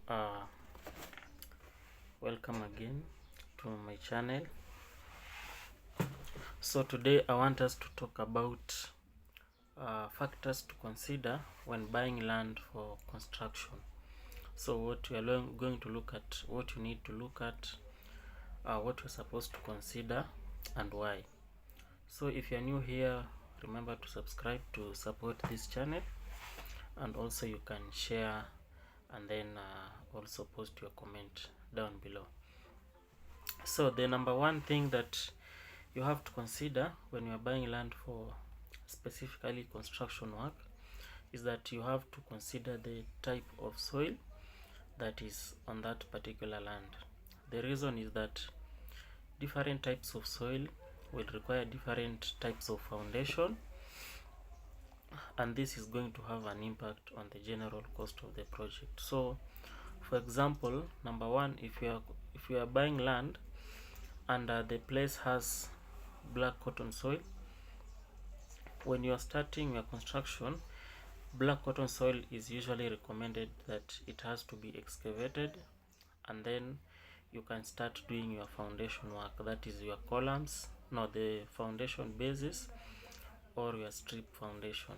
uh, Welcome again to my channel. So today I want us to talk about factors to consider when buying land for construction. So what we are going to look at, what you need to look at, what you're supposed to consider, and why. So if you're new here, remember to subscribe to support this channel, and also you can share and then also post your comment down below. So the number one thing that you have to consider when you are buying land for specifically construction work is that you have to consider the type of soil that is on that particular land. The reason is that different types of soil will require different types of foundation, and this is going to have an impact on the general cost of the project. So for example, number one, if you are buying land and the place has black cotton soil, when you are starting your construction, black cotton soil is usually recommended that it has to be excavated, and then you can start doing your foundation work, that is your columns, not the foundation basis, or your strip foundation.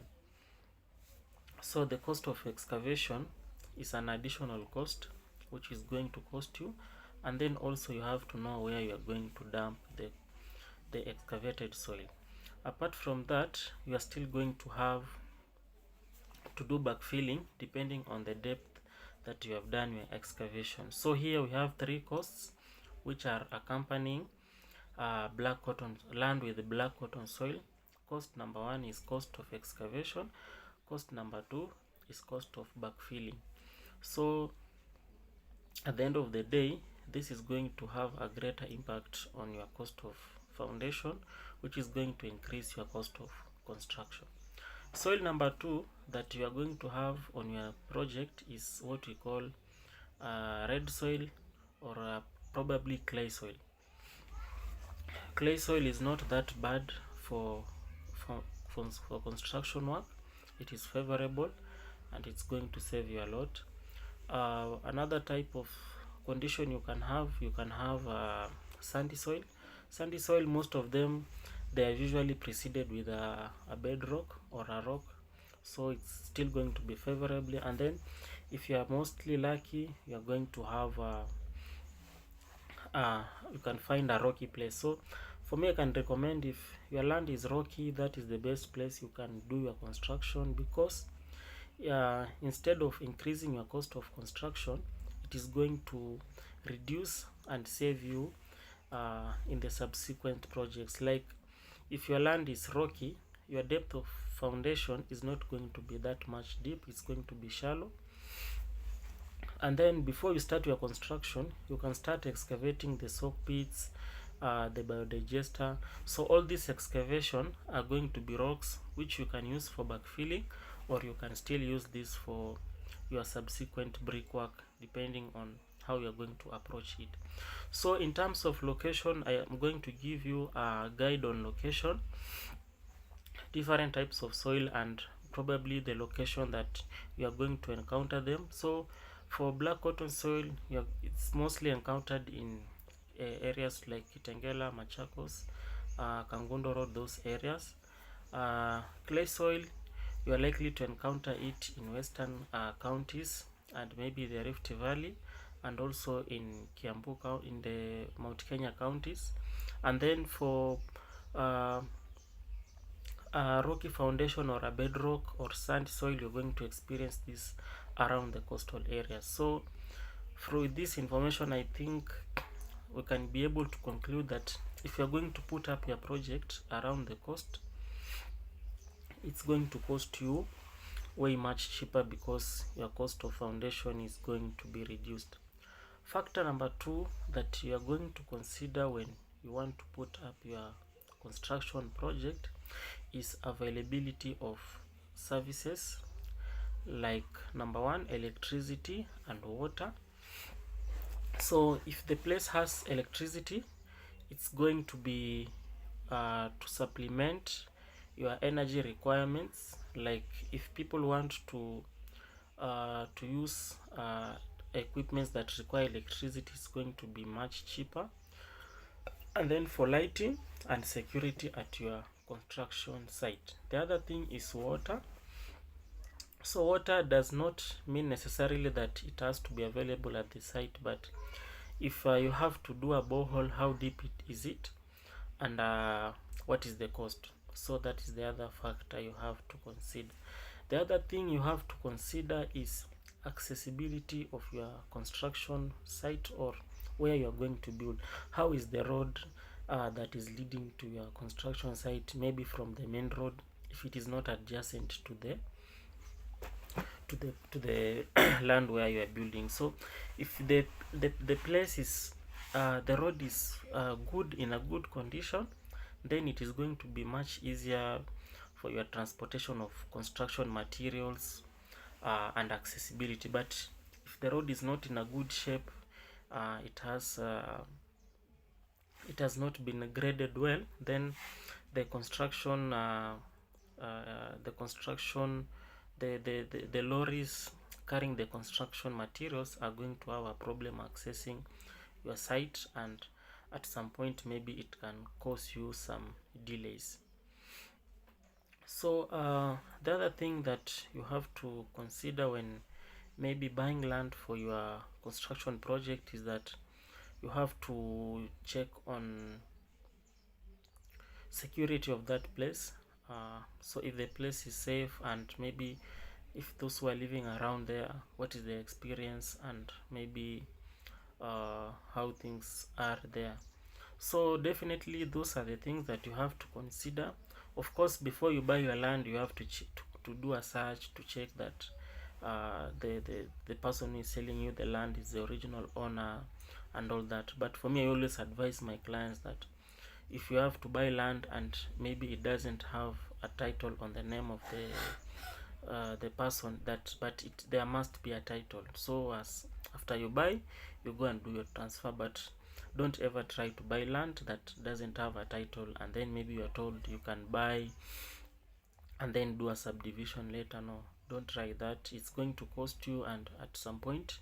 So the cost of excavation is an additional cost which is going to cost you, and then also you have to know where you are going to dump the excavated soil. Apart from that, you are still going to have to do backfilling depending on the depth that you have done your excavation. So here we have three costs which are accompanying black cotton land with black cotton soil. Cost number one is cost of excavation. Cost number two is cost of backfilling. So at the end of the day, this is going to have a greater impact on your cost of foundation, which is going to increase your cost of construction. Soil number two that you are going to have on your project is what we call red soil, or probably clay soil. Clay soil is not that bad for construction work. It is favorable and it's going to save you a lot. Another type of condition you can have sandy soil. Sandy soil, most of them, they are usually preceded with a bedrock or a rock, so it's still going to be favorably. And then if you are mostly lucky, you are going to have you can find a rocky place. So for me, I can recommend, if your land is rocky, that is the best place you can do your construction, because instead of increasing your cost of construction, it is going to reduce and save you in the subsequent projects. Like if your land is rocky, your depth of foundation is not going to be that much deep, it's going to be shallow. And then before you start your construction, you can start excavating the soak pits, the biodigester. So all these excavation are going to be rocks which you can use for backfilling, or you can still use this for your subsequent brickwork, depending on how you're going to approach it. So in terms of location, I am going to give you a guide on location, different types of soil, and probably the location that you are going to encounter them. So for black cotton soil, it's mostly encountered in areas like Kitengela, Machakos, Kangundo Road, those areas. Clay soil, you are likely to encounter it in western counties and maybe the Rift Valley, and also in Kiambu, in the Mount Kenya counties. And then for rocky foundation or a bedrock or sand soil, you're going to experience this around the coastal areas. So through this information, I think we can be able to conclude that if you're going to put up your project around the coast, it's going to cost you way much cheaper, because your cost of foundation is going to be reduced. Factor number two that you are going to consider when you want to put up your construction project is availability of services, like number one, electricity and water. So if the place has electricity, it's going to be to supplement your energy requirements. Like if people want to use equipments that require electricity is going to be much cheaper. And then for lighting and security at your construction site, the other thing is water. So water does not mean necessarily that it has to be available at the site, but if you have to do a borehole, how deep is it, and what is the cost? So that is the other factor you have to consider. The other thing you have to consider is accessibility of your construction site or where you are going to build. How is the road that is leading to your construction site, maybe from the main road, if it is not adjacent to the land where you are building. So if the place is the road is good, in a good condition, then it is going to be much easier for your transportation of construction materials and accessibility. But if the road is not in a good shape, it has not been graded well, then the construction the construction the lorries carrying the construction materials are going to have a problem accessing your site, and at some point maybe it can cause you some delays. So the other thing that you have to consider when maybe buying land for your construction project is that you have to check on security of that place. So if the place is safe, and maybe if those who are living around there, what is their experience, and maybe how things are there. So definitely those are the things that you have to consider. Of course, before you buy your land, you have to do a search to check that the person who is selling you the land is the original owner and all that. But for me, I always advise my clients that if you have to buy land and maybe it doesn't have a title on the name of the person, but there must be a title. So as after you buy, you go and do your transfer. But don't ever try to buy land that doesn't have a title, and then maybe you are told you can buy and then do a subdivision later. No, don't try that. It's going to cost you, and at some point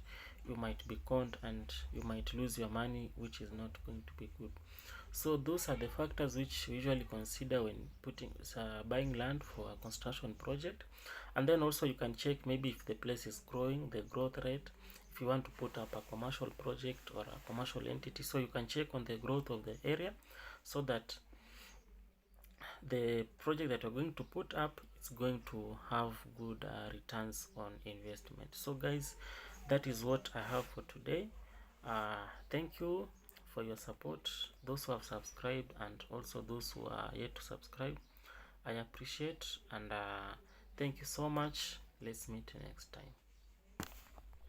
you might be conned and you might lose your money, which is not going to be good. So those are the factors which we usually consider when buying land for a construction project. And then also you can check maybe if the place is growing, the growth rate, if you want to put up a commercial project or a commercial entity. So you can check on the growth of the area, so that the project that you're going to put up is going to have good returns on investment. So guys, that is what I have for today. Thank you for your support, those who have subscribed and also those who are yet to subscribe. I appreciate, and thank you so much. Let's meet next time.